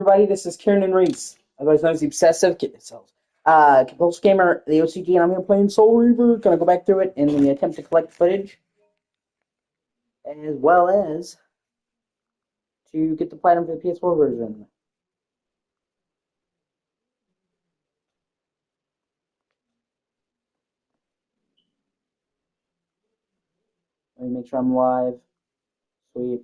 Everybody, this is Kieran and Reese, otherwise known as the Obsessive Compulsive Gamer, the O.C.G, and I'm here playing Soul Reaver. Gonna go back through it in the attempt to collect footage, as well as to get the platinum for the PS4 version. Let me make sure I'm live. Sweet.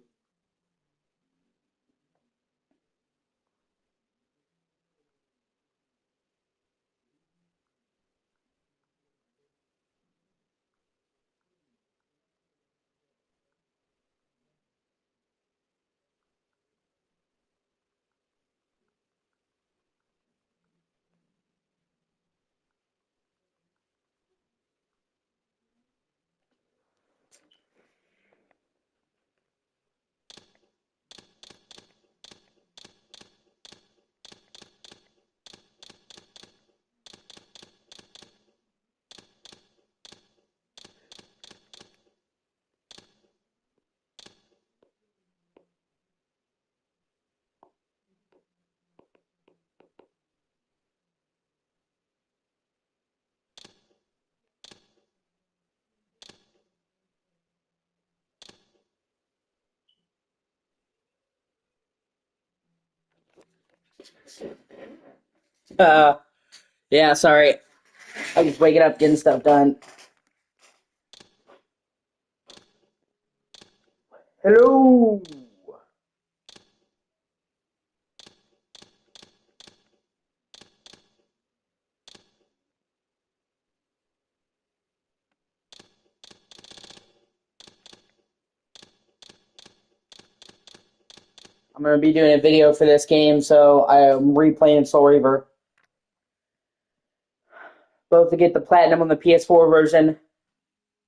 Uh, yeah, sorry. I'm just waking up, getting stuff done. Hello! I'm gonna be doing a video for this game, so I'm replaying Soul Reaver. Both to get the platinum on the PS4 version,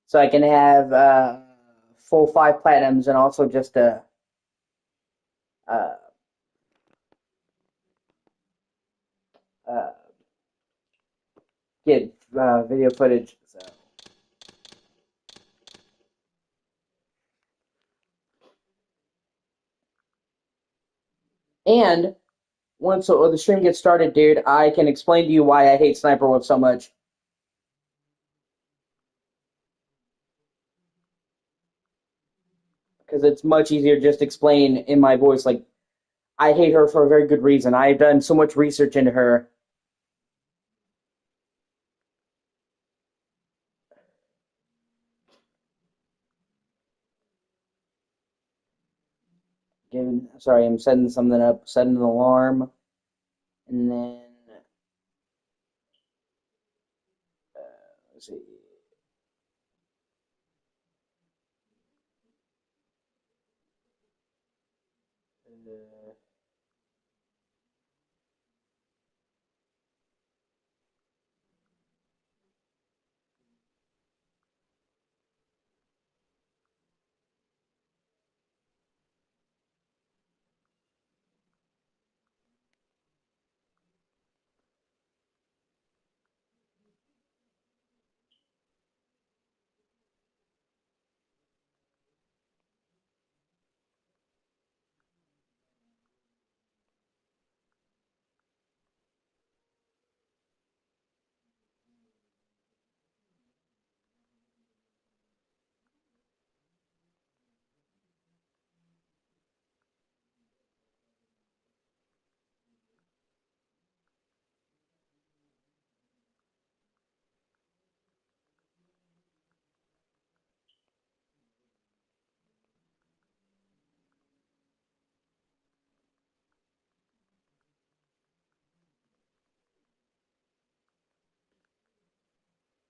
so I can have full 5 platinums, and also just uh, uh, get video footage. So. And once the stream gets started, dude, I can explain to you why I hate Sniper Wolf so much. Because it's much easier just to explain in my voice. Like, I hate her for a very good reason. I've done so much research into her. Sorry, I'm setting something up, setting an alarm, and then let's see.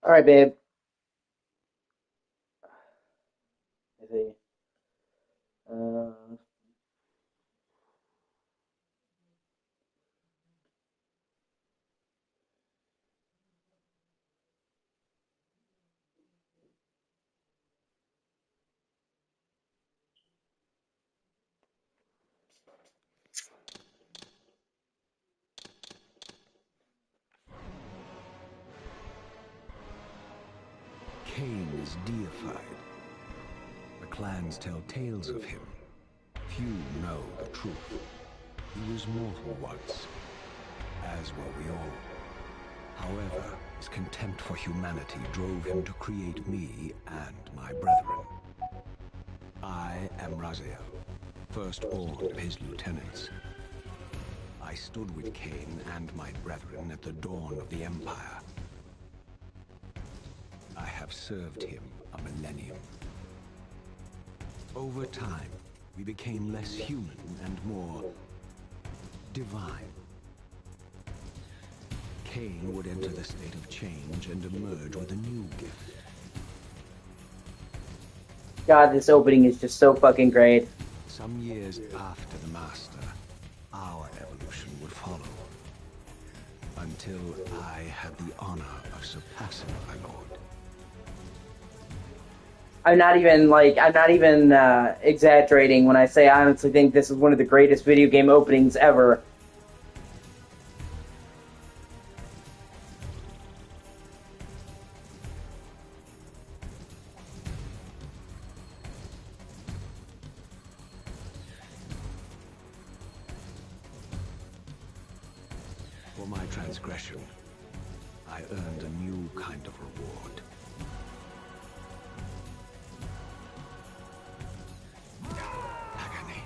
All right, babe. Let's see. Uh, Cain is deified. The clans tell tales of him. Few know the truth. He was mortal once, as were we all. However, his contempt for humanity drove him to create me and my brethren. I am Raziel, firstborn of his lieutenants. I stood with Cain and my brethren at the dawn of the Empire. I have served him a millennium. Over time, we became less human and more divine. Cain would enter the state of change and emerge with a new gift. God, this opening is just so fucking great. Some years after the Master, our evolution would follow. Until I had the honor of surpassing my lord. I'm not even exaggerating when I say I honestly think this is one of the greatest video game openings ever. For my transgression, I earned a new kind of reward. Agony.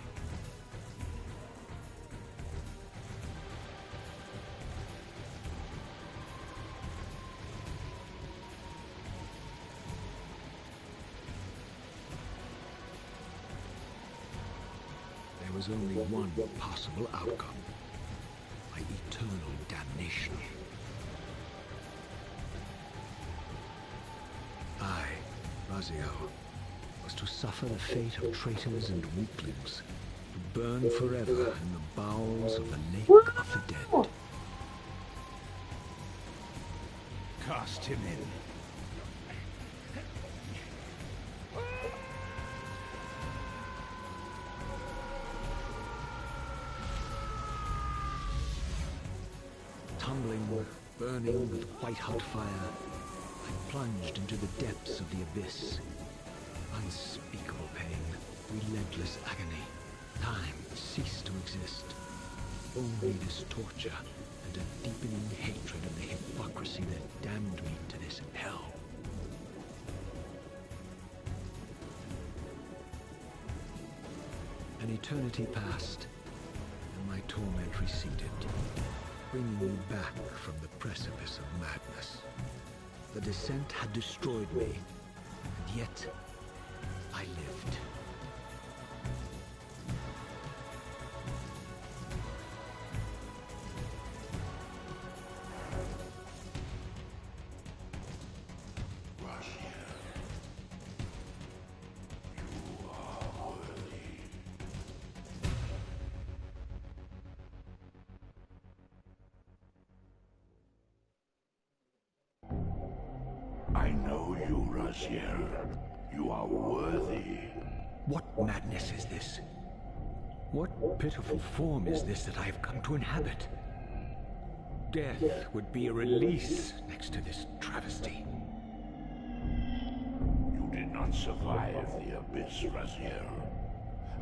There was only one possible outcome. My eternal damnation. I, Raziel, was to suffer the fate of traitors and weaklings, to burn forever in the bowels of the lake of the dead. Cast him in. Tumbling, burning with white-hot fire, I plunged into the depths of the abyss. Unspeakable pain, relentless agony. Time ceased to exist. Only this torture and a deepening hatred of the hypocrisy that damned me to this hell. An eternity passed, and my torment receded, bringing me back from the precipice of madness. The descent had destroyed me, and yet I lived. I know you, Raziel. You are worthy. What madness is this? What pitiful form is this that I have come to inhabit? Death would be a release next to this travesty. You did not survive the abyss, Raziel.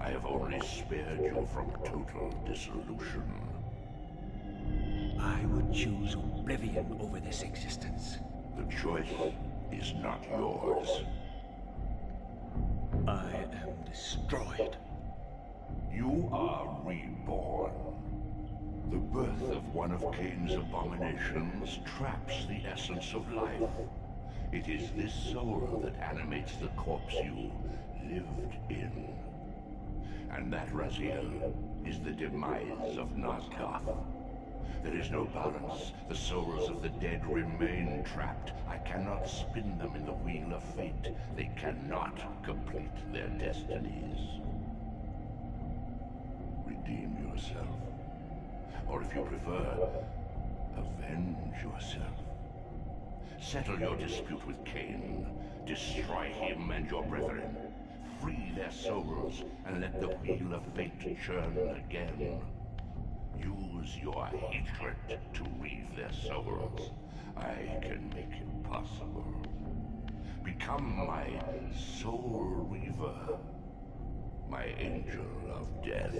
I have only spared you from total dissolution. I would choose oblivion over this existence. The choice is not yours. I am destroyed. You are reborn. The birth of one of Cain's abominations traps the essence of life. It is this soul that animates the corpse you lived in. And that, Raziel, is the demise of Narkath. There is no balance. The souls of the dead remain trapped. I cannot spin them in the wheel of fate. They cannot complete their destinies. Redeem yourself. Or if you prefer, avenge yourself. Settle your dispute with Cain. Destroy him and your brethren. Free their souls and let the wheel of fate churn again. Use your hatred to weave their souls. I can make it possible. Become my soul weaver, my angel of death.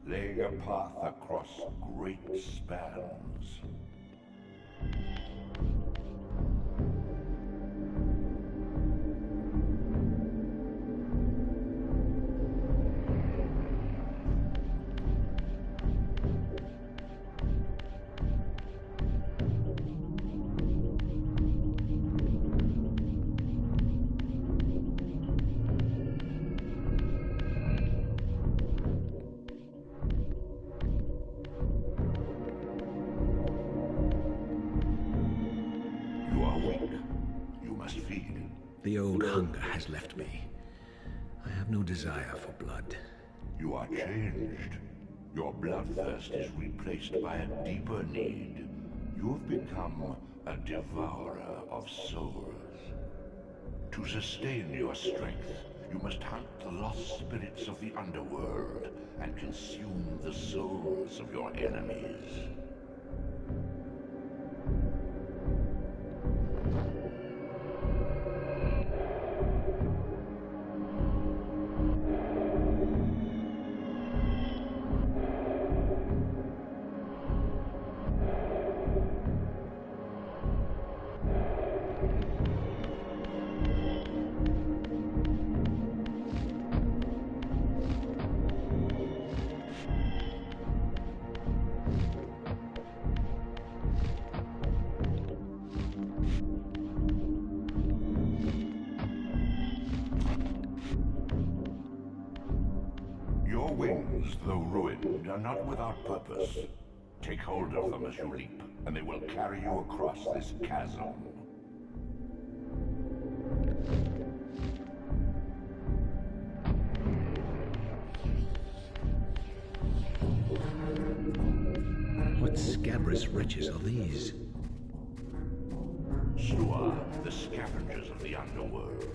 laying a path across great spans. You are weak. You must feed. The old hunger has left me. I have no desire for blood. You are changed. Your bloodthirst is replaced by a deeper need. You have become a devourer of souls. To sustain your strength, you must hunt the lost spirits of the underworld and consume the souls of your enemies. Your wings, though ruined, are not without purpose. Take hold of them as you leap, and they will carry you across this chasm. What scabrous wretches are these? Slua, the scavengers of the underworld.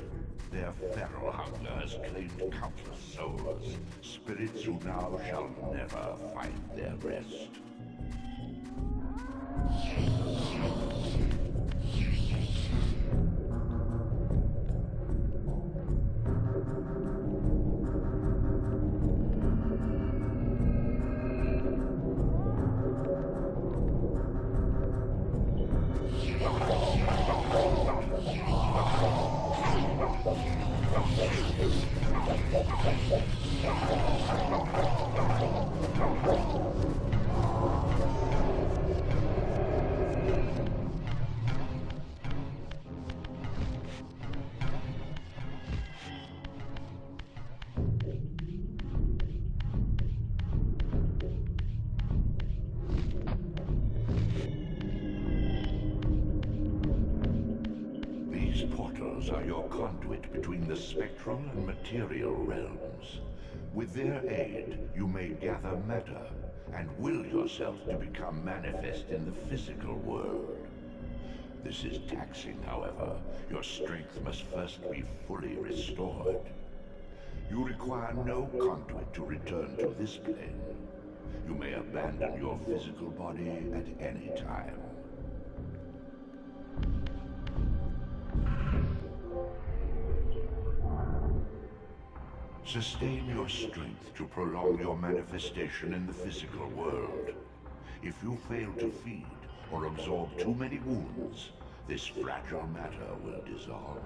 Their feral hunger has claimed countless souls, spirits who now shall never find their rest. These portals are your conduit between the spectral and material realms. With their aid, you may gather matter and will yourself to become manifest in the physical world. This is taxing, however. Your strength must first be fully restored. You require no conduit to return to this plane. You may abandon your physical body at any time. Sustain your strength to prolong your manifestation in the physical world. If you fail to feed or absorb too many wounds, this fragile matter will dissolve.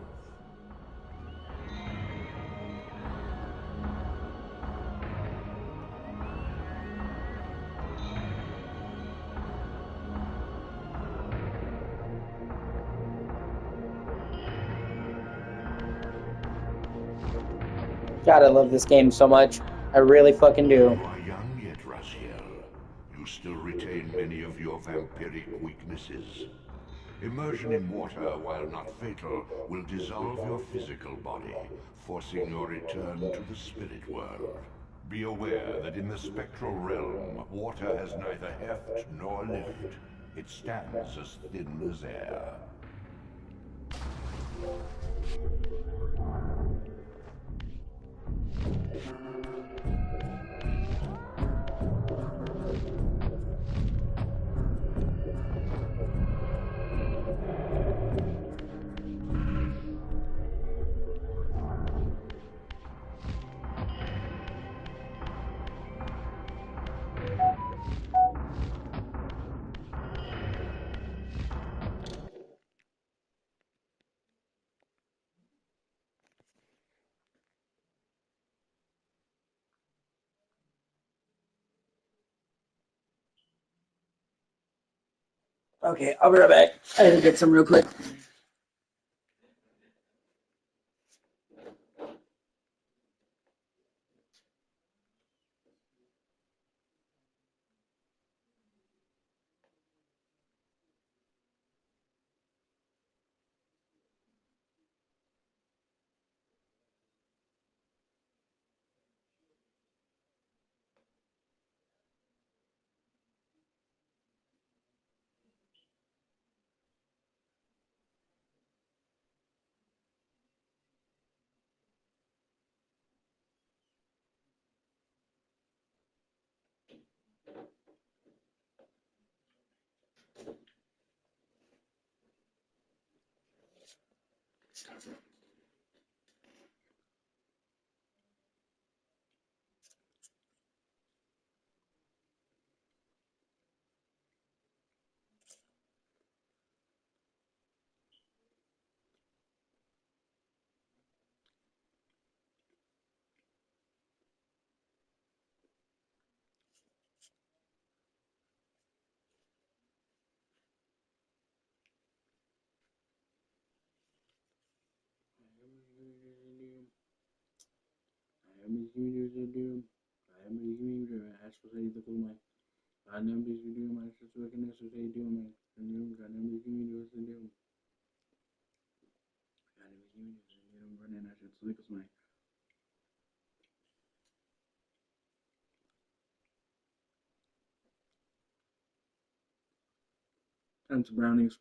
God, I love this game so much. I really fucking do. You are young yet, Raziel. You still retain many of your vampiric weaknesses. Immersion in water, while not fatal, will dissolve your physical body, forcing your return to the spirit world. Be aware that in the spectral realm, water has neither heft nor lift. It stands as thin as air. Okay, I'll be right back. I had to get some real quick. Time some brownies.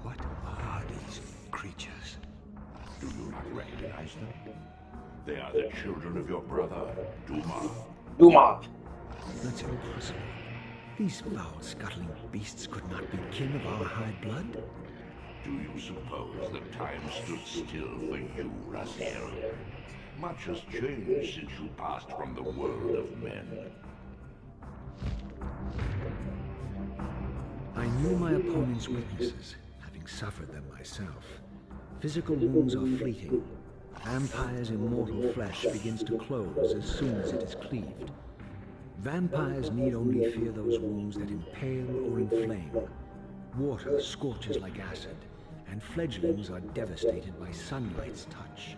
What are these creatures? Do you not recognize them? They are the children of your brother, Duma. Duma. That's impossible. These foul, scuttling beasts could not be kin of our high blood. Do you suppose that time stood still for you, Raziel? Much has changed since you passed from the world of men. I knew my opponent's weaknesses, having suffered them myself. Physical wounds are fleeting. Vampire's immortal flesh begins to close as soon as it is cleaved. Vampires need only fear those wounds that impale or inflame. Water scorches like acid, and fledglings are devastated by sunlight's touch.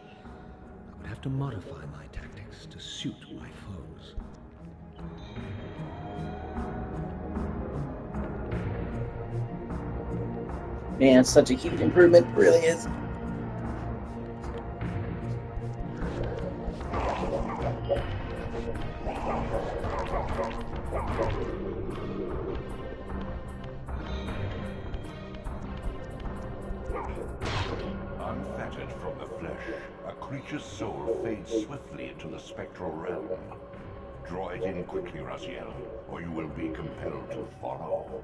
I would have to modify my tactics to suit my foes. Man, it's such a huge improvement. It really is. Unfettered from the flesh, a creature's soul fades swiftly into the spectral realm. Draw it in quickly, Raziel, or you will be compelled to follow.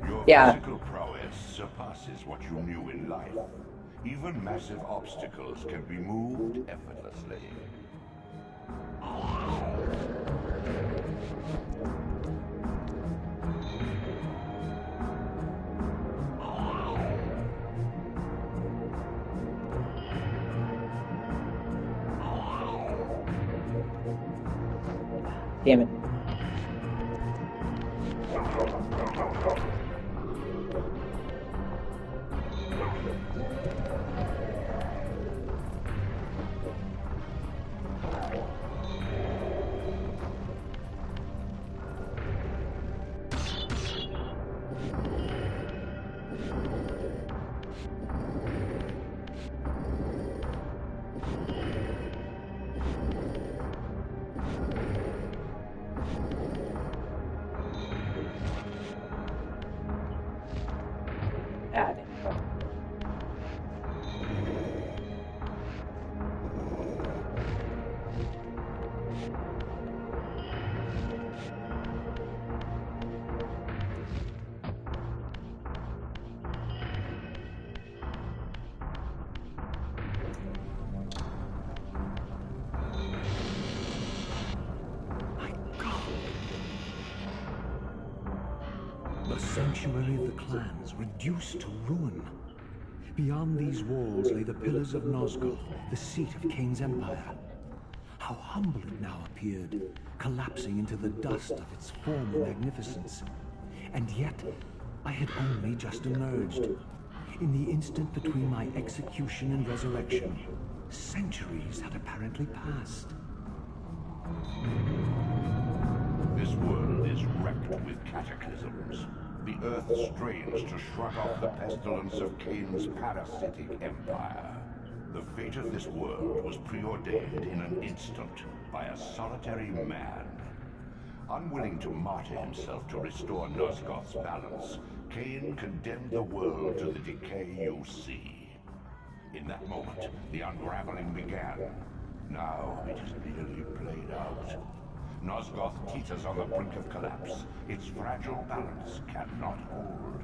Your physical prowess surpasses what you knew in life. Even massive obstacles can be moved effortlessly. Damn it. sanctuary of the clans reduced to ruin. Beyond these walls lay the pillars of Nosgoth, the seat of Kain's empire. How humble it now appeared, collapsing into the dust of its former magnificence. And yet, I had only just emerged. In the instant between my execution and resurrection, centuries had apparently passed. This world is wrecked with cataclysms. The earth strains to shrug off the pestilence of Kain's parasitic empire. The fate of this world was preordained in an instant by a solitary man. Unwilling to martyr himself to restore Nosgoth's balance, Kain condemned the world to the decay you see. In that moment, the unraveling began. Now it is nearly played out. Nosgoth teeters on the brink of collapse. Its fragile balance cannot hold.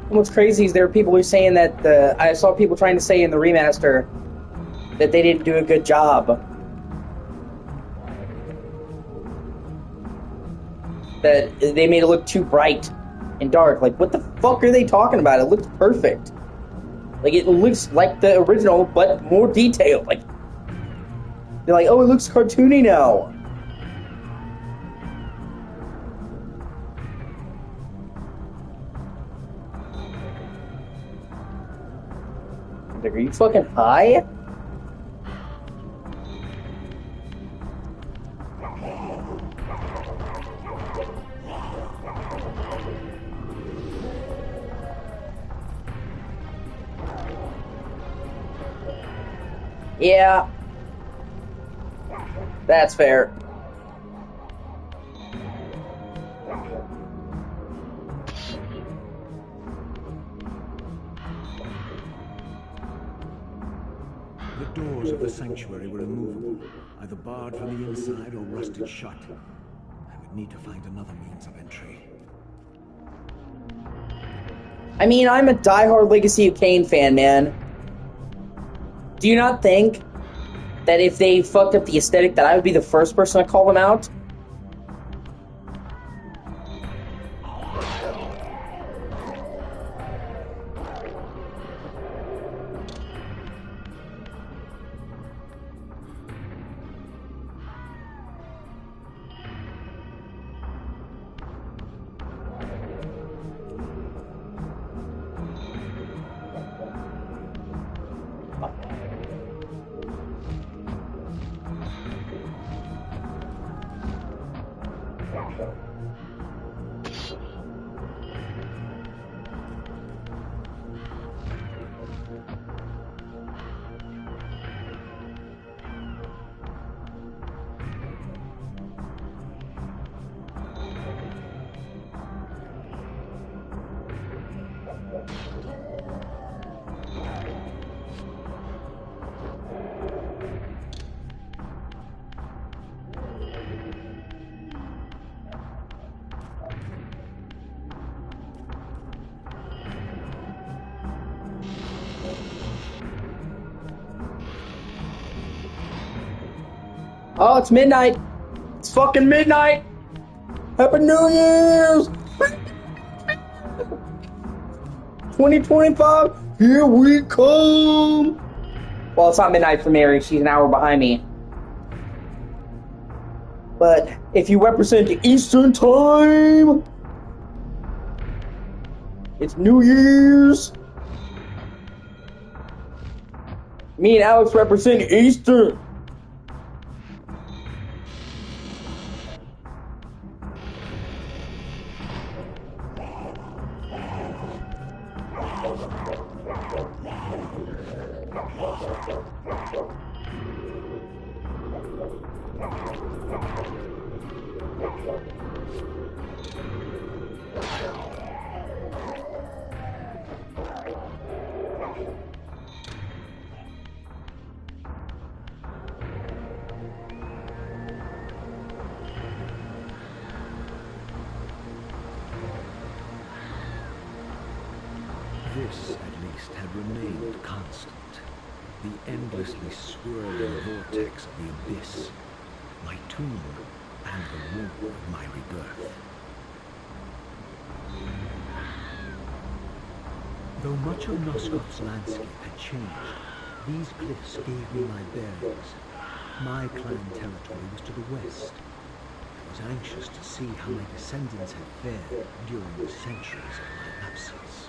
What's crazy is there are people who are saying that I saw people trying to say in the remaster that they didn't do a good job. That they made it look too bright and dark. Like, what the fuck are they talking about? It looks perfect. Like, it looks like the original, but more detailed. Like, they're like, oh, it looks cartoony now. Like, are you fucking high? Yeah. That's fair. The doors of the sanctuary were immovable, either barred from the inside or rusted shut. I would need to find another means of entry. I mean, I'm a diehard Legacy of Kain fan, man. Do you not think that if they fucked up the aesthetic, that I would be the first person to call them out? Oh, it's midnight. It's fucking midnight. Happy New Year's. 2025, here we come. Well, it's not midnight for Mary. She's an hour behind me. But if you represent the Eastern time, it's New Year's. Me and Alex represent Eastern. This, at least, had remained constant. The endlessly swirling vortex of the abyss. My tomb, and the womb of my rebirth. Though much of Nosgoth's landscape had changed, these cliffs gave me my bearings. My clan territory was to the west. I was anxious to see how my descendants had fared during the centuries of my absence.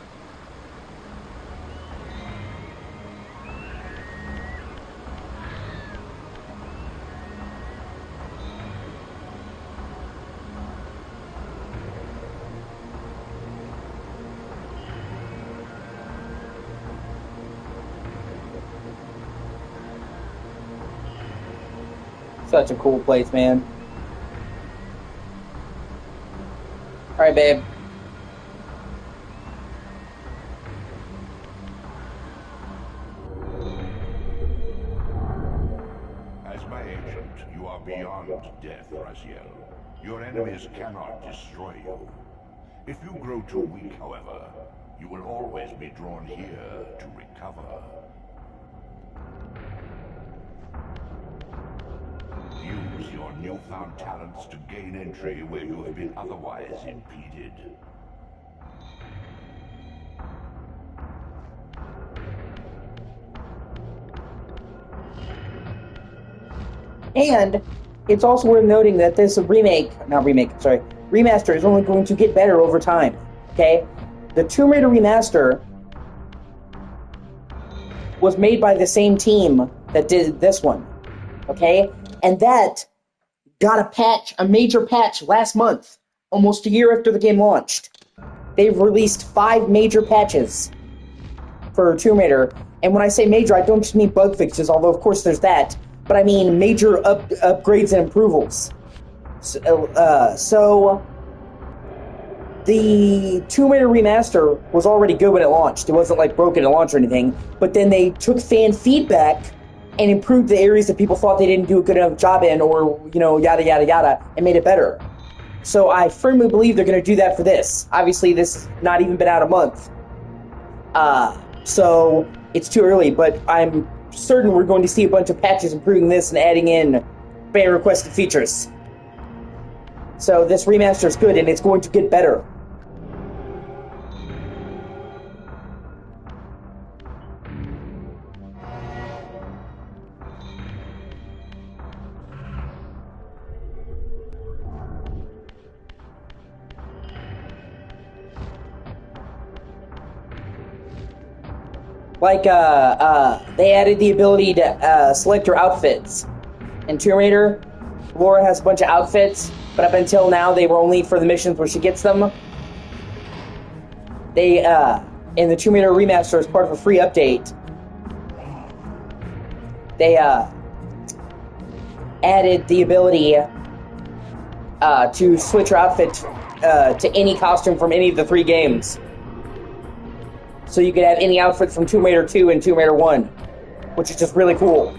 Such a cool place, man. Alright, babe. As my agent, you are beyond death, Raziel. Your enemies cannot destroy you. If you grow too weak, however, you will always be drawn here to recover. Use your newfound talents to gain entry where you have been otherwise impeded. And it's also worth noting that this remaster is only going to get better over time. Okay? The Tomb Raider remaster was made by the same team that did this one. Okay? And that got a major patch last month, almost a year after the game launched. They've released 5 major patches for Tomb Raider. And when I say major, I don't just mean bug fixes, although of course there's that, but I mean major upgrades and improvements. So the Tomb Raider remaster was already good when it launched. It wasn't like broken at launch or anything, but then they took fan feedback and improved the areas that people thought they didn't do a good enough job in, or, you know, yada, yada, yada, and made it better. So I firmly believe they're going to do that for this. Obviously, this has not even been out a month. So it's too early, but I'm certain we're going to see a bunch of patches improving this and adding in fan-requested features. So this remaster is good, and it's going to get better. Like, they added the ability to select your outfits. In Tomb Raider, Laura has a bunch of outfits, but up until now, they were only for the missions where she gets them. They, in the Tomb Raider remaster, as part of a free update, they, added the ability, to switch your outfit, to any costume from any of the 3 games. So you could have any outfit from Tomb Raider 2 and Tomb Raider 1, which is just really cool.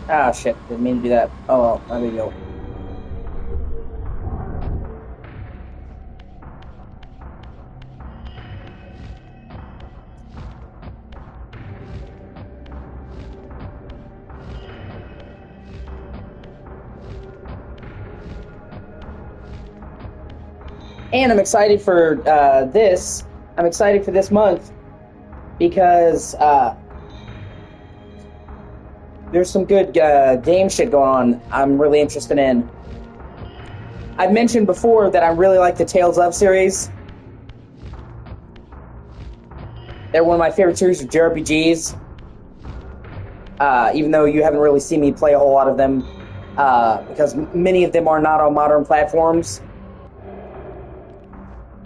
Ah, shit. Didn't mean to do that. Oh, well. There we go. And I'm excited for this. I'm excited for this month because there's some good game shit going on I'm really interested in. I've mentioned before that I really like the Tales of series. They're one of my favorite series of JRPGs. Even though you haven't really seen me play a whole lot of them, because many of them are not on modern platforms.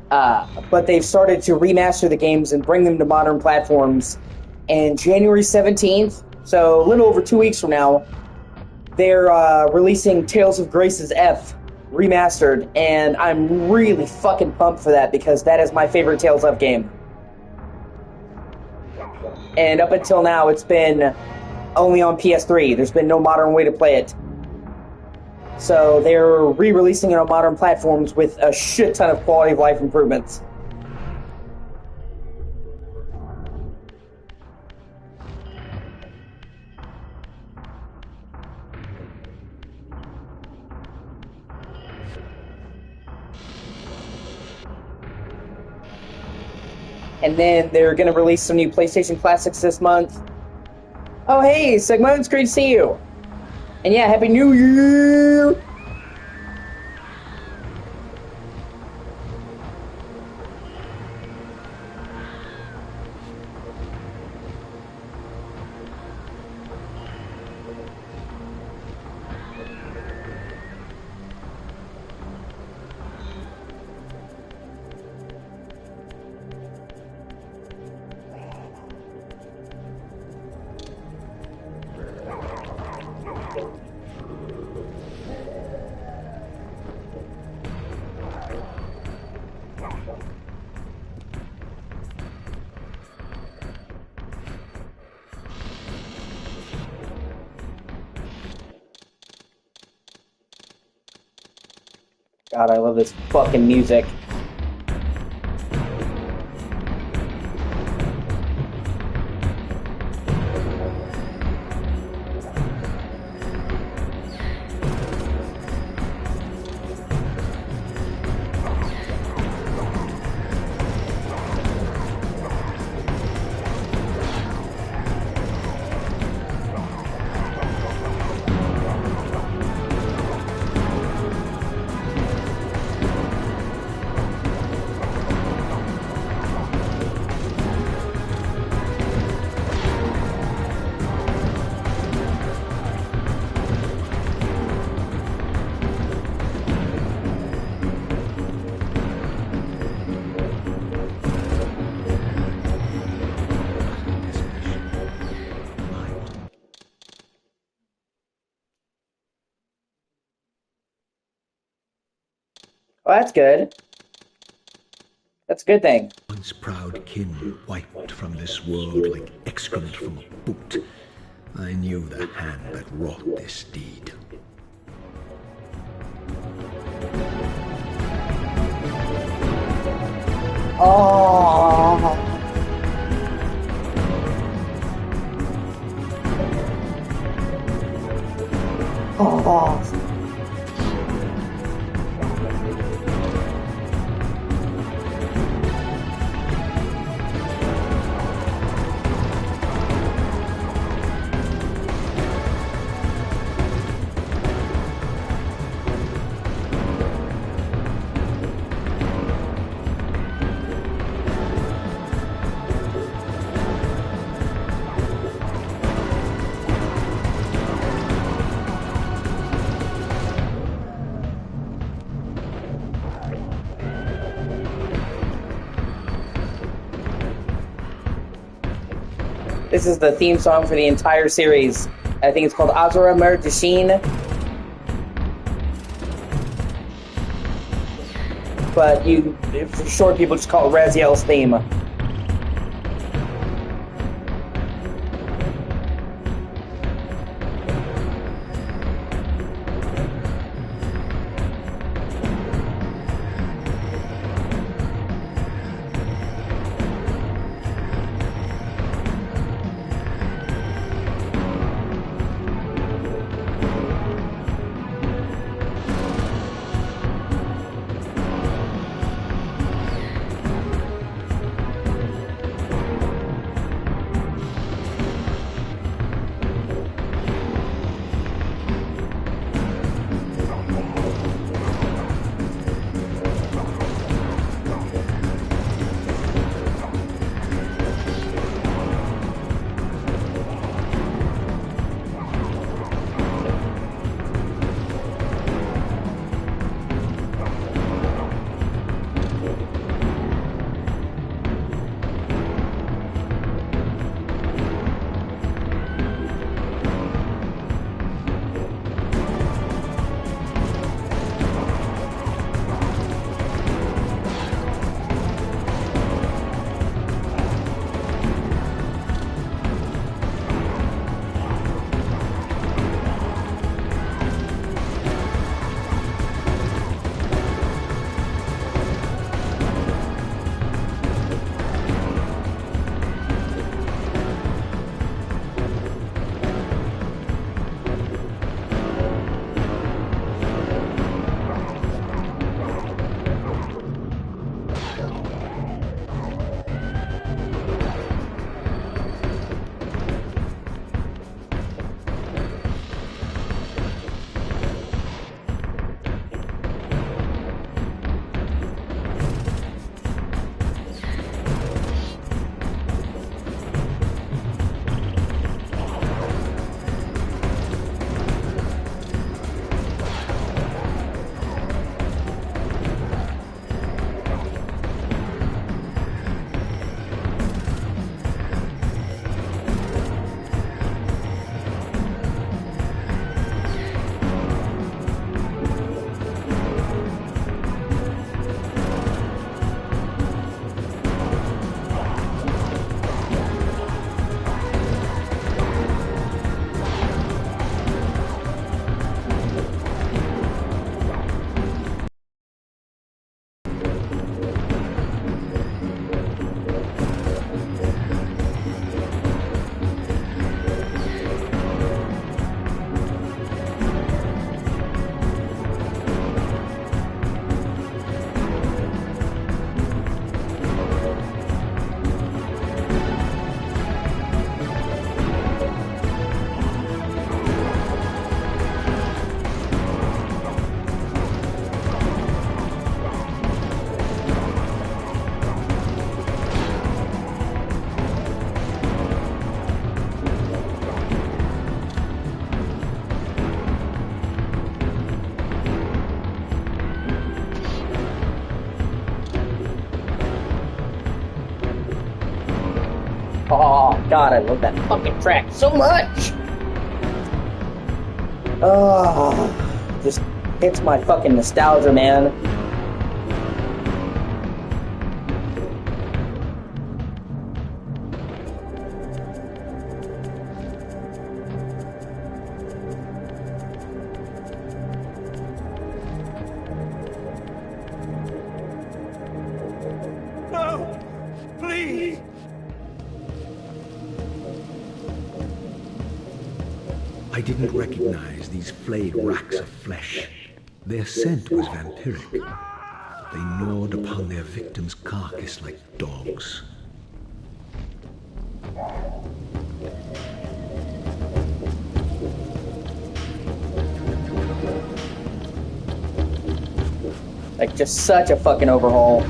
But they've started to remaster the games and bring them to modern platforms. And January 17th, so a little over 2 weeks from now, they're releasing Tales of Grace's F remastered, and I'm really fucking pumped for that because that is my favorite Tales of game. And up until now, it's been only on PS3. There's been no modern way to play it. So they're re-releasing it on modern platforms with a shit ton of quality of life improvements. And then they're going to release some new PlayStation Classics this month. Oh, hey, Sigma, it's great to see you. And yeah, Happy New Year! God, I love this fucking music. Well, that's good. That's a good thing. Once proud kin wiped from this world like excrement from a boot, I knew the hand that wrought this deed. Oh. Oh. This is the theme song for the entire series. I think it's called Azura Merdasheen. But for short, people just call it Raziel's theme. God, I love that fucking track so much! Oh, just hits my fucking nostalgia, man. No! Please! I didn't recognize these flayed racks of flesh. Their scent was vampiric. They gnawed upon their victim's carcass like dogs. Like, just such a fucking overhaul.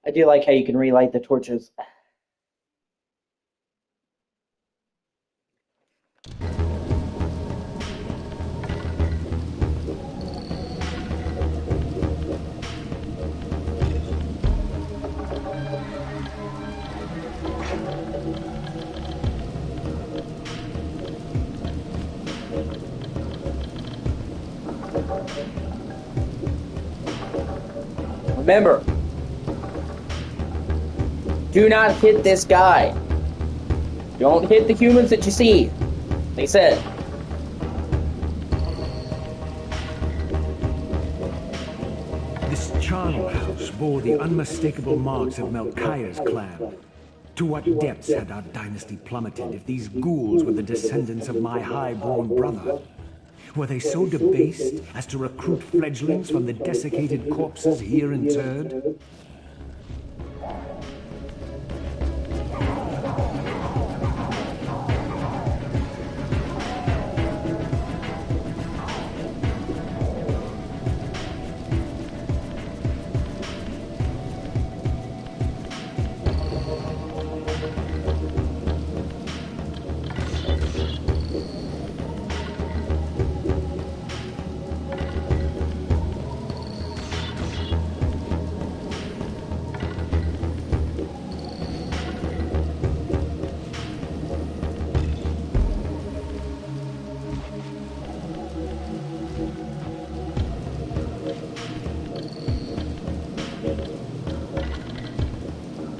I do like how you can relight the torches. Remember, do not hit this guy. Don't hit the humans that you see. They said. This charnel house bore the unmistakable marks of Melchiah's clan. To what depths had our dynasty plummeted if these ghouls were the descendants of my high-born brother? Were they so debased as to recruit fledglings from the desiccated corpses here interred?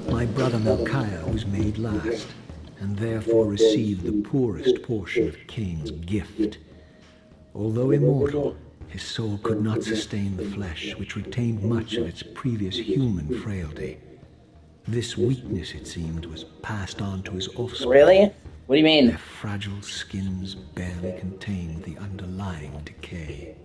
My brother Melchiah was made last, and therefore received the poorest portion of Cain's gift. Although immortal, his soul could not sustain the flesh, which retained much of its previous human frailty. This weakness, it seemed, was passed on to his offspring. Really? What do you mean? Their fragile skins barely contained the underlying decay.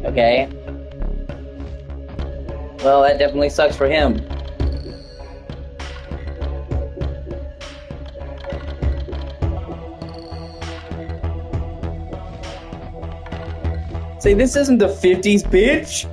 Okay. Well, that definitely sucks for him. Say, this isn't the 50s, bitch!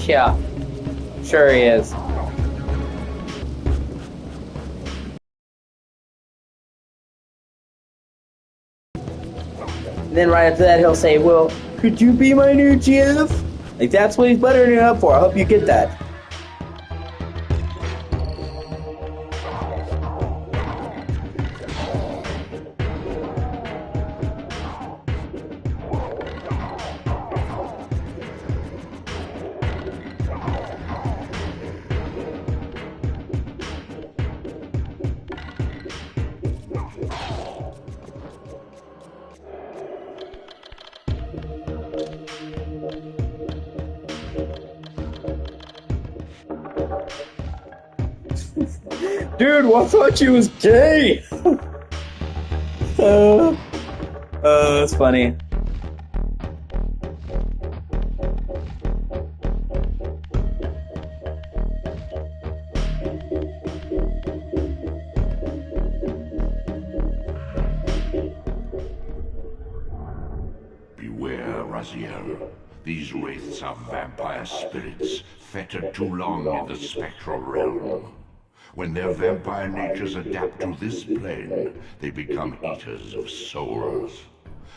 Yeah, sure he is. And then right after that, he'll say, well, could you be my new GF? Like, that's what he's buttering it up for. I hope you get that. Dude, I thought you was gay! That's funny. Beware, Raziel. These wraiths are vampire spirits, fettered too long in the spectral realm. When their vampire natures adapt to this plane, they become eaters of souls.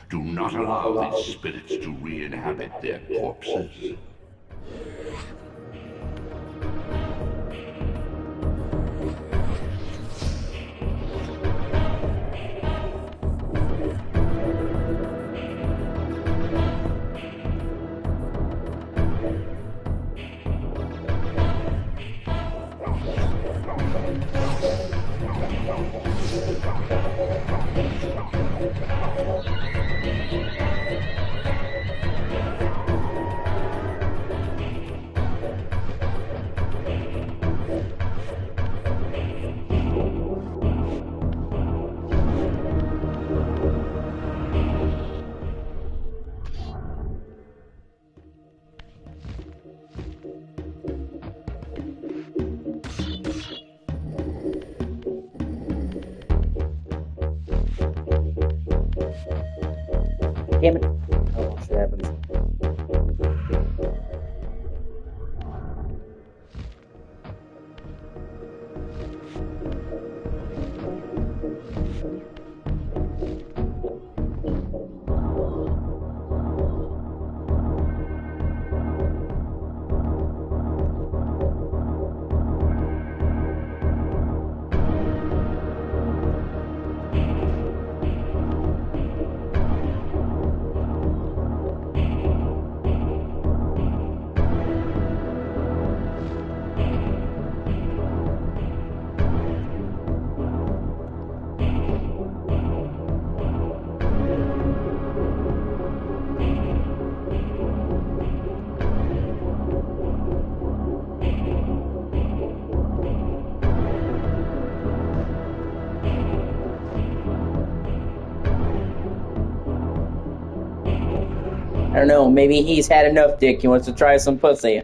Do not allow these spirits to re-inhabit their corpses. Damn it. Oh, shit happens. I don't know, maybe he's had enough dick, he wants to try some pussy.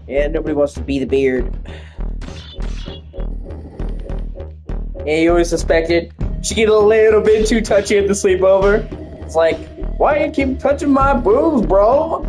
Yeah, nobody wants to be the beard. Yeah, you always suspected. She get a little bit too touchy at the sleepover. It's like, why you keep touching my boobs, bro?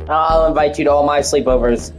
I'll invite you to all my sleepovers.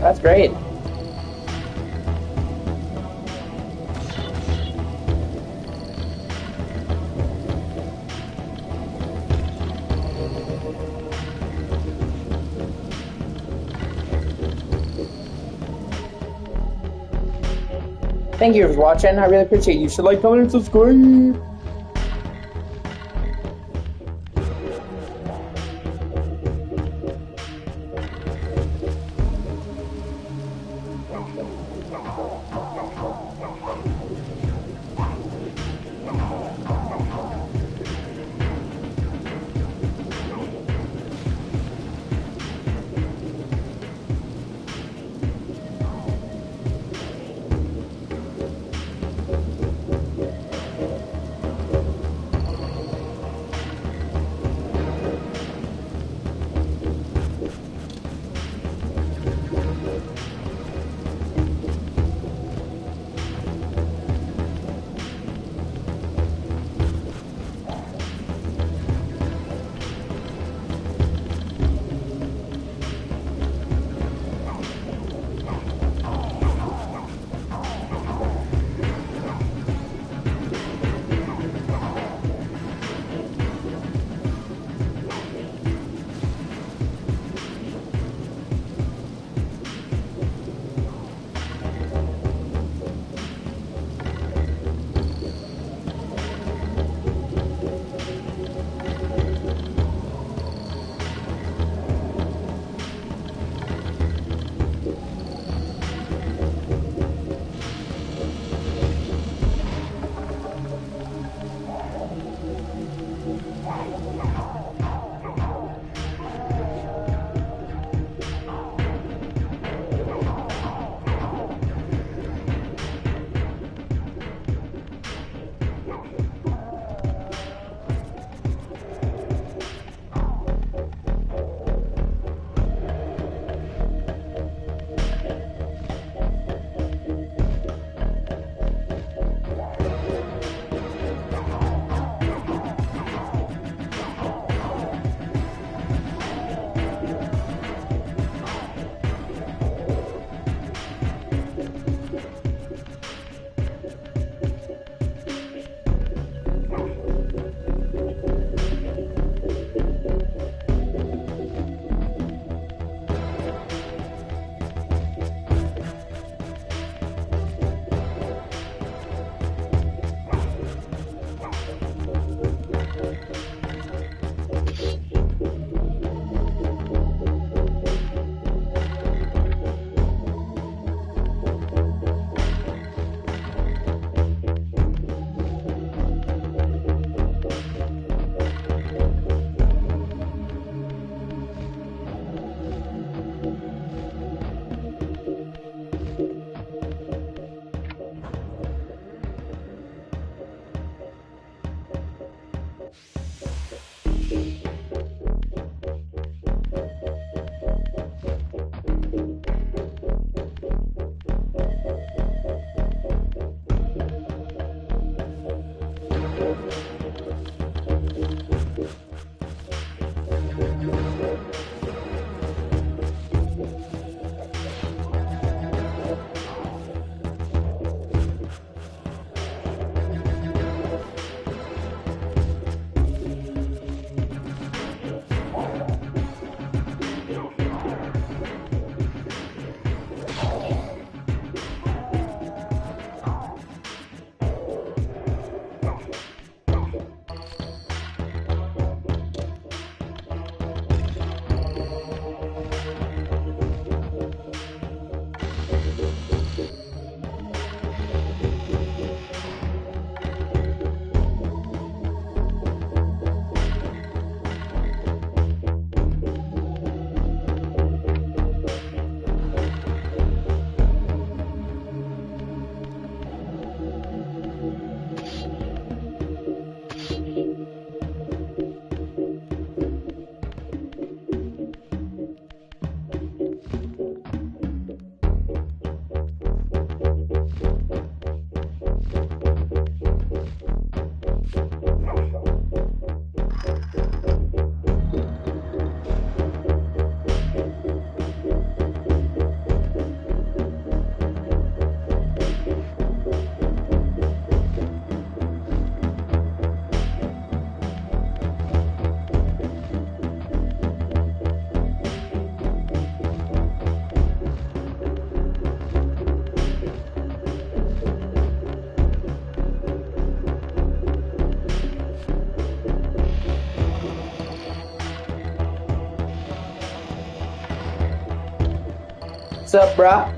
That's great. Thank you for watching. I really appreciate you. You should like, comment, and subscribe. What's up, brah?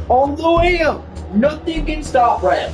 On the way up, nothing can stop Red.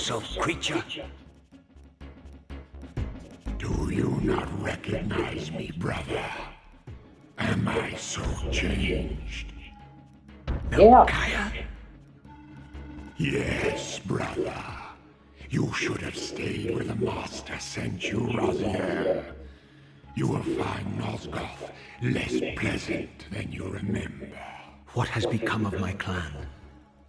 yourself, creature? Do you not recognize me, brother? Am I so changed? Yeah. Yes, brother. You should have stayed where the Master sent you, Raziel. You will find Nosgoth less pleasant than you remember. What has become of my clan?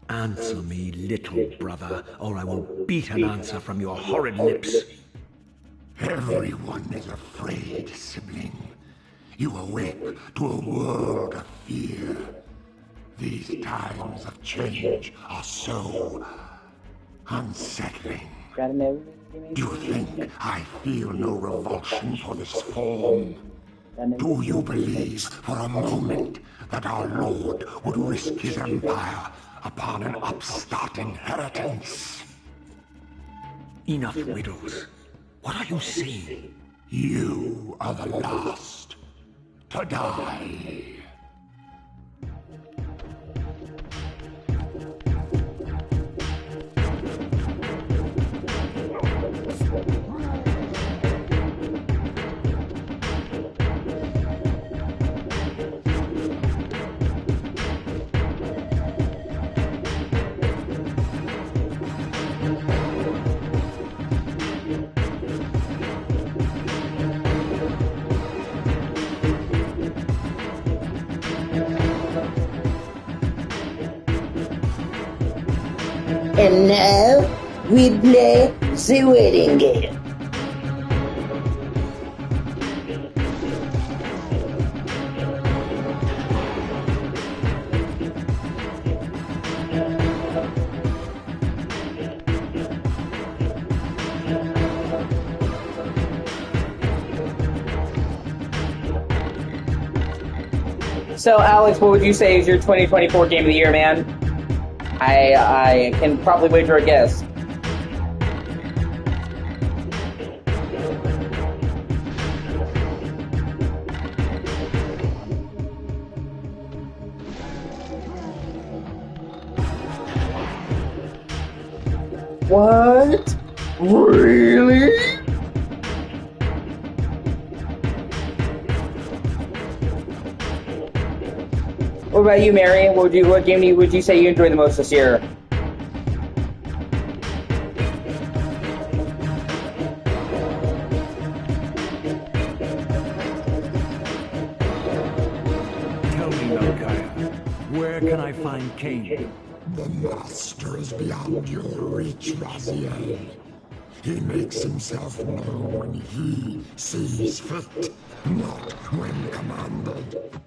Answer me, little brother, or I will beat an answer from your horrid lips. Everyone is afraid, sibling. You awake to a world of fear. These times of change are so unsettling. Do you think I feel no revulsion for this form? Do you believe for a moment that our Lord would risk his empire upon an upstart inheritance? Enough riddles. What are you saying? You are the last to die. And now we play the waiting game. So, Alex, what would you say is your 2024 game of the year, man? I can probably wager a guess. What? Really? What about you, Mary? What game would you say you enjoyed the most this year? Tell me, Melchiah, where can I find Cain? The Master is beyond your reach, Raziel. He makes himself known when he sees fit, not when commanded.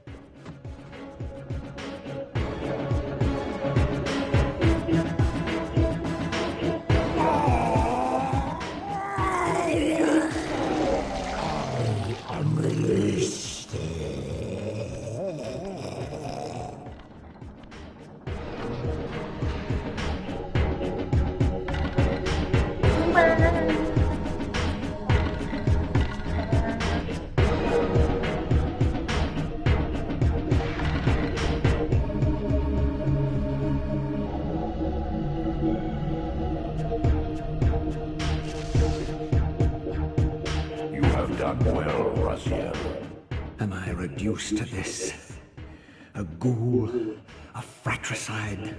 Am I reduced to this? A ghoul? A fratricide?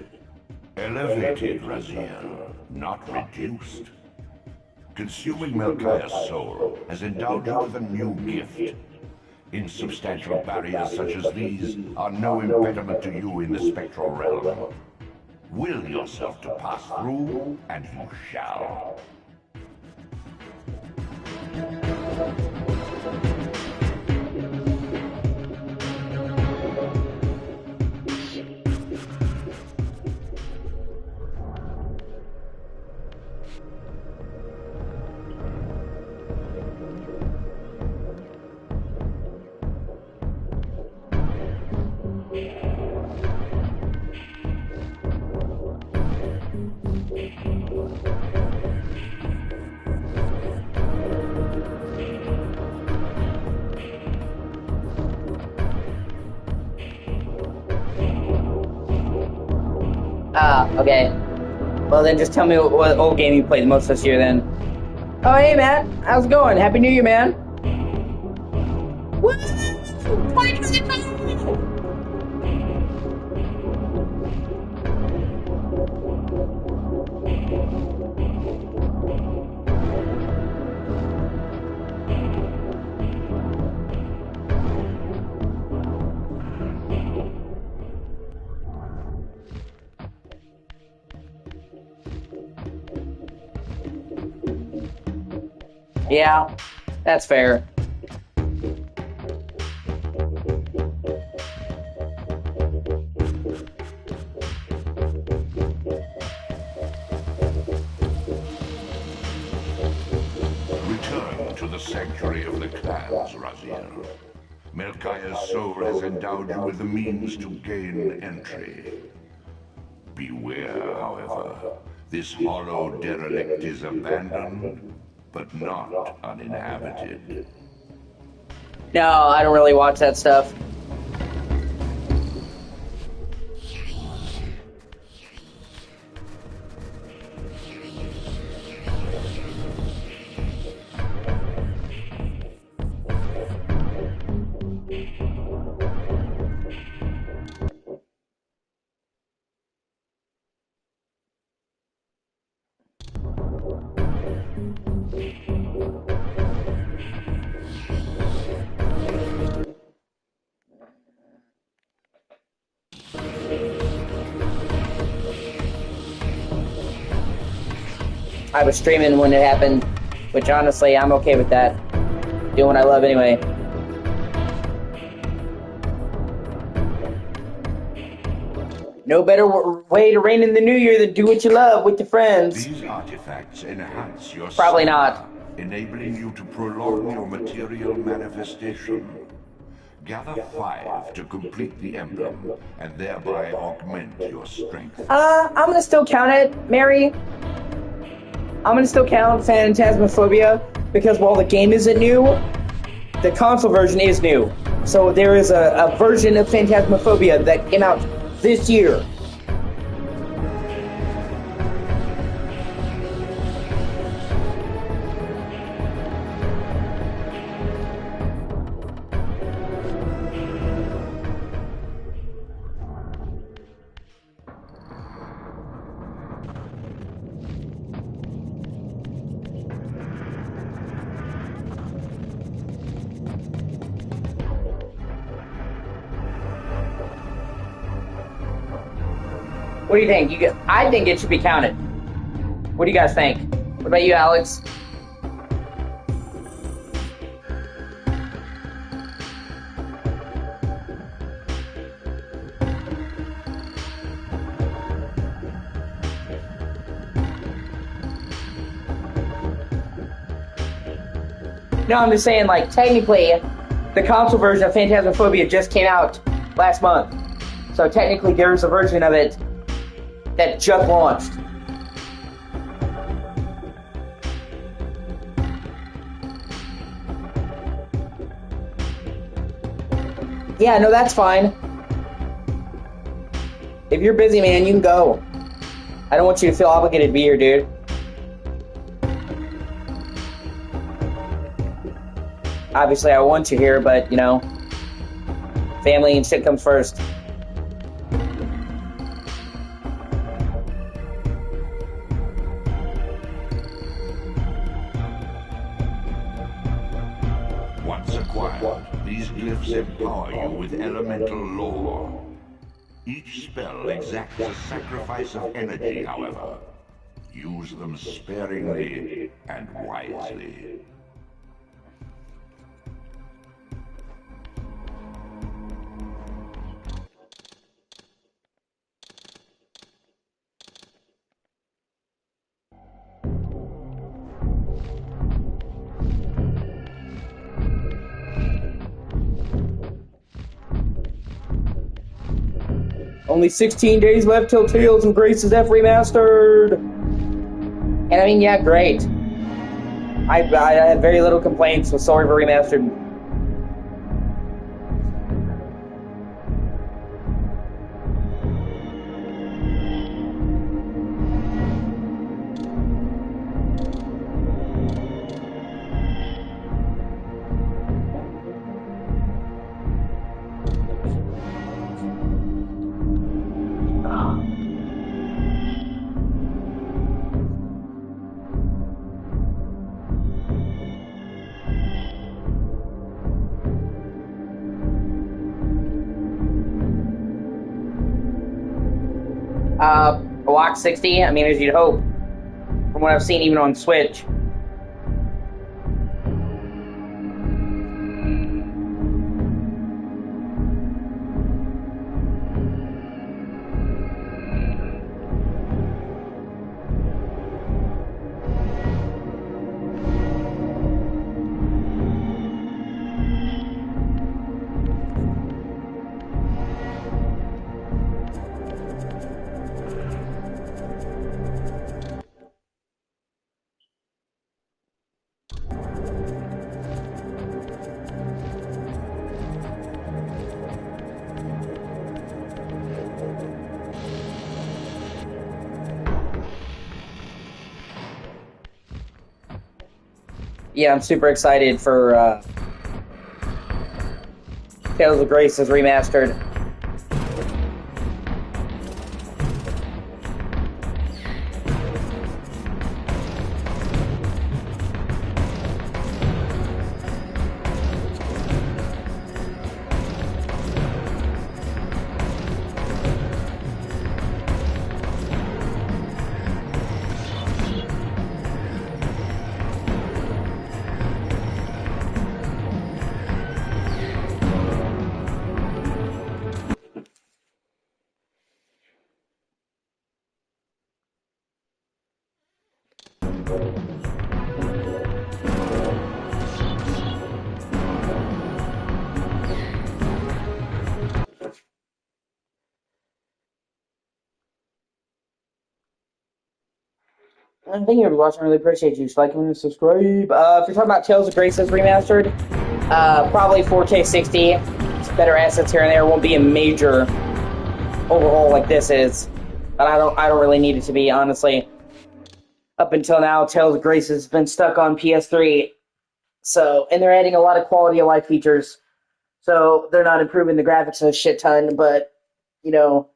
Elevated, Raziel, not reduced. Consuming Melchiah's soul has endowed you with a new gift. Insubstantial barriers such as these are no impediment to you in the spectral realm. Will yourself to pass through, and you shall. Okay. Well, then just tell me what old game you played the most this year, then. Oh, hey, Matt. How's it going? Happy New Year, man. Woo! 2022! Yeah, that's fair. Return to the sanctuary of the clans, Raziel. Melchiah's soul has endowed you with the means to gain entry. Beware, however. This hollow derelict is abandoned, but not uninhabited. No, I don't really watch that stuff. I was streaming when it happened, which honestly, I'm okay with that. Doing what I love anyway. No better way to reign in the new year than do what you love with your friends. These artifacts enhance your Probably stamina, not. enabling you to prolong your material manifestation. Gather 5 to complete the emblem, and thereby augment your strength. I'm gonna still count it, Mary. I'm gonna still count Phantasmophobia, because while the game isn't new, the console version is new. So there is a version of Phantasmophobia that came out this year. What do you think? I think it should be counted. What do you guys think? What about you, Alex? No, I'm just saying, like, technically, the console version of Phantasmophobia just came out last month. So technically, there's a version of it that just launched. Yeah, no, that's fine. If you're busy, man, you can go. I don't want you to feel obligated to be here, dude. Obviously, I want you here, but, you know, family and shit comes first. Once acquired, these glyphs empower you with elemental lore. Each spell exacts a sacrifice of energy, however. Use them sparingly and wisely. Only 16 days left till Tales of Graces F remastered. And I mean, yeah, great. I had very little complaints with Soul Reaver remastered. A lock 60, I mean, as you'd hope, from what I've seen even on Switch. Yeah, I'm super excited for Tales of Graces Remastered. Thank you for watching. I really appreciate you. So like, comment, and subscribe. If you're talking about Tales of Graces Remastered, probably 4K 60. Better assets here and there. Won't be a major overhaul like this is, but I don't really need it to be, honestly. Up until now, Tales of Graces has been stuck on PS3, so, and they're adding a lot of quality of life features. So they're not improving the graphics a shit ton, but you know,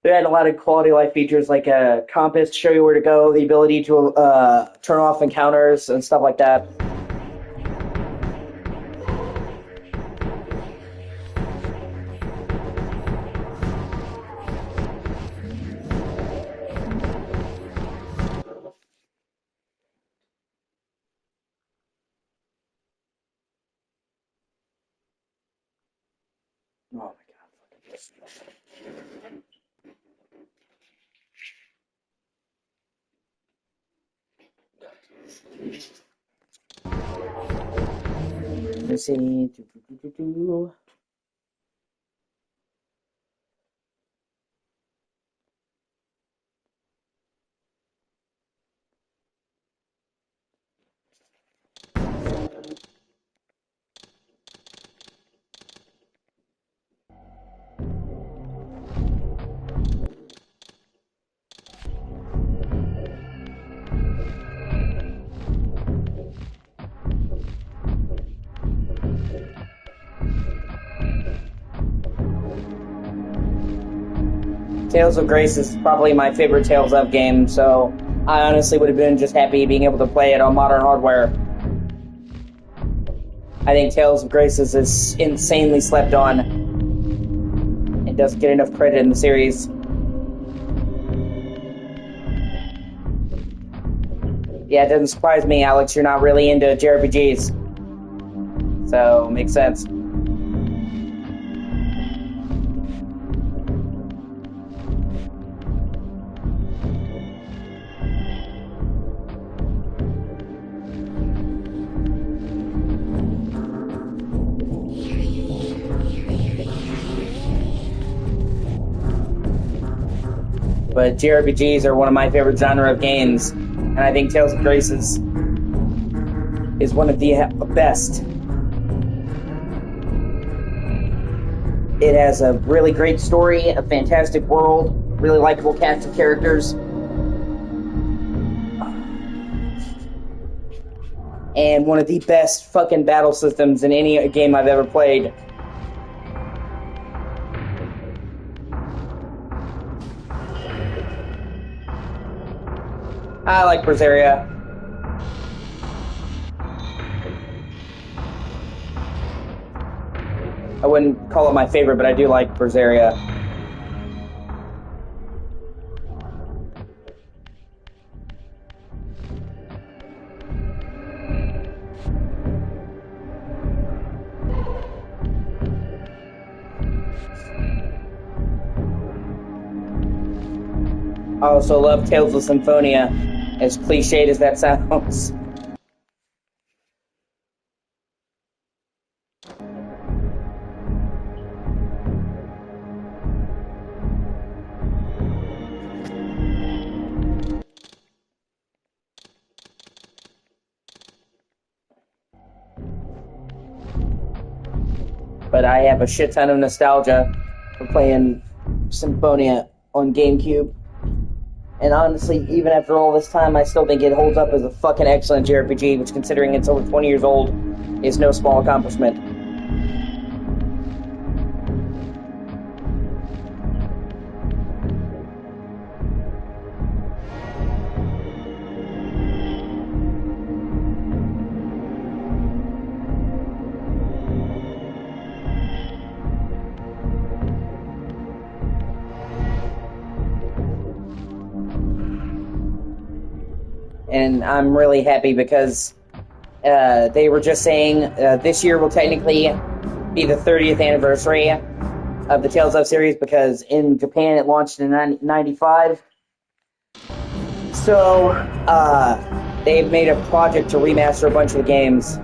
they're adding a lot of quality of life features like a compass to show you where to go, the ability to turn off encounters and stuff like that. Oh my god. Let's see. Tales of Grace is probably my favorite Tales of game, so I honestly would have been just happy being able to play it on modern hardware. I think Tales of Graces is insanely slept on and doesn't get enough credit in the series. Yeah, it doesn't surprise me, Alex, you're not really into JRPGs. So, makes sense. But JRPGs are one of my favorite genre of games, and I think Tales of Graces is one of the best. It has a really great story, a fantastic world, really likable cast of characters, and one of the best fucking battle systems in any game I've ever played. I like Berseria. I wouldn't call it my favorite, but I do like Berseria. I also love Tales of Symphonia, as cliched as that sounds. But I have a shit ton of nostalgia for playing Symphonia on GameCube. And honestly, even after all this time, I still think it holds up as a fucking excellent JRPG, which, considering it's over 20 years old, is no small accomplishment. And I'm really happy because they were just saying this year will technically be the 30th anniversary of the Tales of series, because in Japan it launched in 95. So they've made a project to remaster a bunch of the games.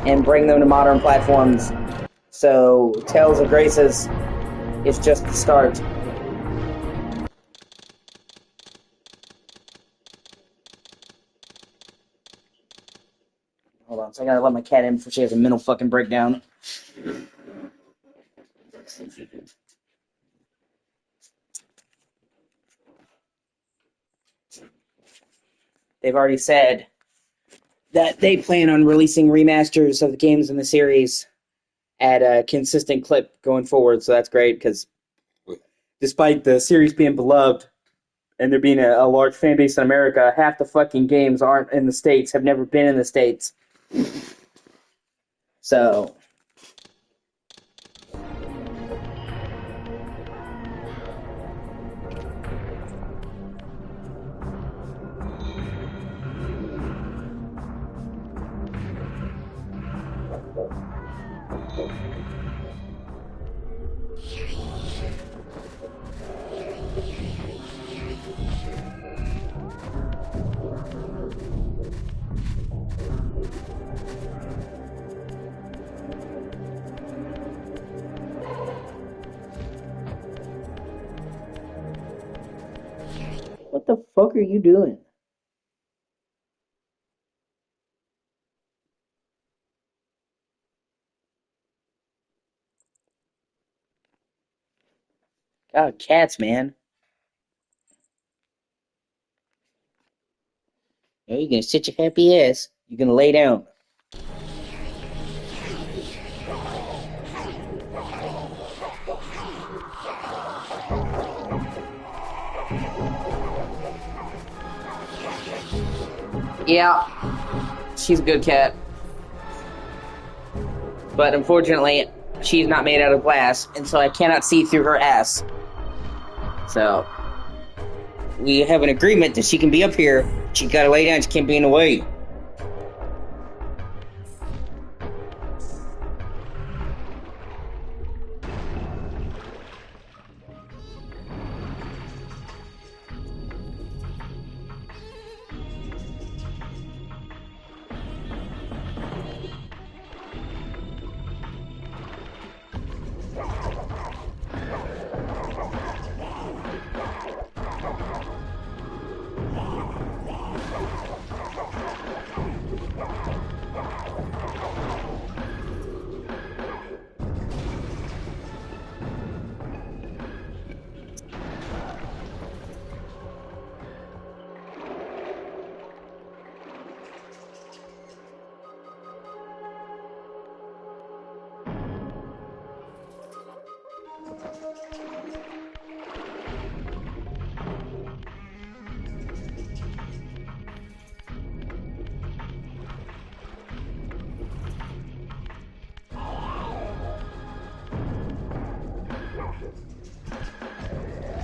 And bring them to modern platforms. So Tales of Graces is just the start. Hold on, so I gotta let my cat in before she has a mental fucking breakdown. They've already said that they plan on releasing remasters of the games in the series at a consistent clip going forward, so that's great, because despite the series being beloved and there being a large fan base in America, half the fucking games aren't in the States, have never been in the States. So what the fuck are you doing? God, cats, man. Are you gonna sit your happy ass? You're gonna lay down. Yeah, she's a good cat. But unfortunately, she's not made out of glass, and so I cannot see through her ass. So we have an agreement that she can be up here. She gotta lay down, she can't be in the way.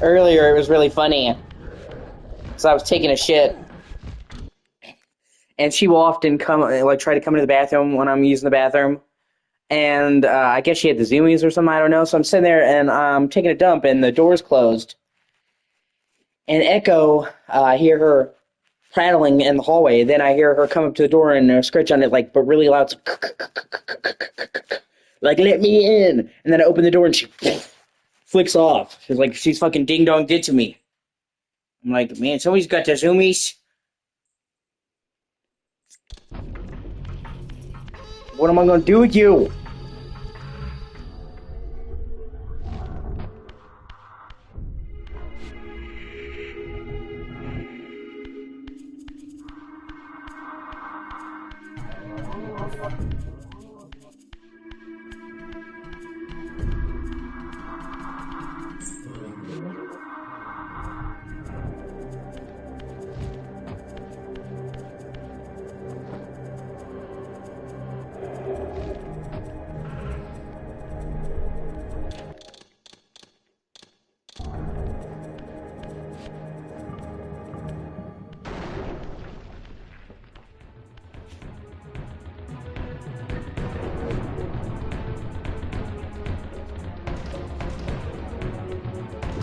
Earlier, it was really funny. So I was taking a shit, and she will often come, like, try to come into the bathroom when I'm using the bathroom. And I guess she had the zoomies or something, I don't know. So I'm sitting there and I'm taking a dump, and the door's closed. And Echo, I hear her prattling in the hallway. Then I hear her come up to the door and scratch on it, like, but really loud, like, let me in. And then I open the door and she flicks off. She's like, she's fucking ding dong did to me. I'm like, man, somebody's got the zoomies. What am I gonna do with you?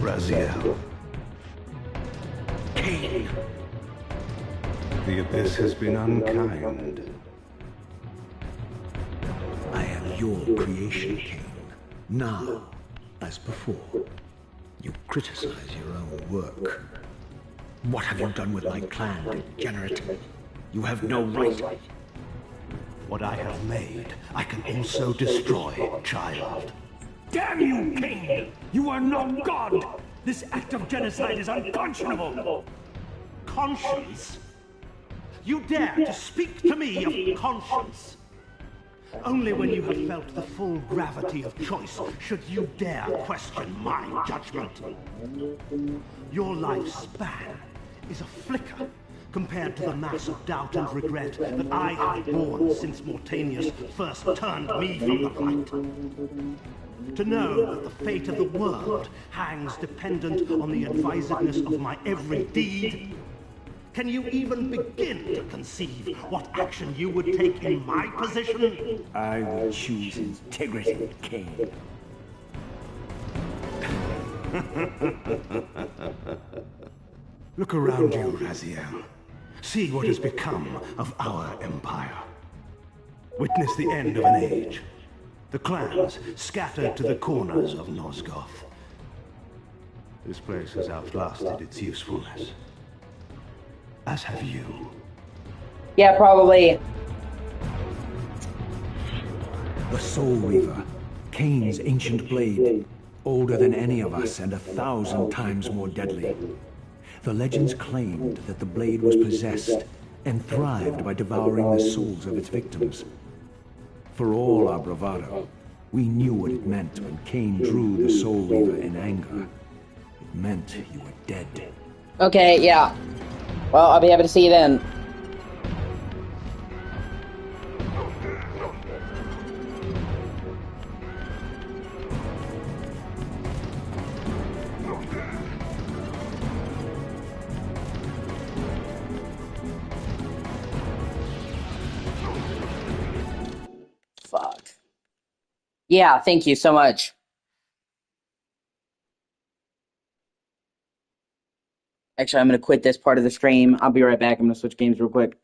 Raziel. Cain. The abyss has been unkind. I am your creation, Cain. Now, as before, you criticize your own work. What have you done with my clan, degenerate? You have no right. What I have made, I can also destroy, child. Damn you, King! You are not God! This act of genocide is unconscionable! Conscience? You dare to speak to me of conscience? Only when you have felt the full gravity of choice should you dare question my judgment. Your lifespan is a flicker compared to the mass of doubt and regret that I have borne since Mortanius first turned me from the right. To know that the fate of the world hangs dependent on the advisedness of my every deed. Can you even begin to conceive what action you would take in my position? I would choose integrity, King. Look around you, Raziel. See what has become of our empire. Witness the end of an age. The clans scattered to the corners of Nosgoth. This place has outlasted its usefulness. As have you. Yeah, probably. The Soul Reaver, Cain's ancient blade, older than any of us and 1,000 times more deadly. The legends claimed that the blade was possessed and thrived by devouring the souls of its victims. For all our bravado, we knew what it meant when Cain drew the Soul Reaver in anger. It meant you were dead. Okay, yeah. Well, I'll be happy to see you then. Fuck. Yeah, thank you so much. Actually, I'm going to quit this part of the stream. I'll be right back. I'm going to switch games real quick.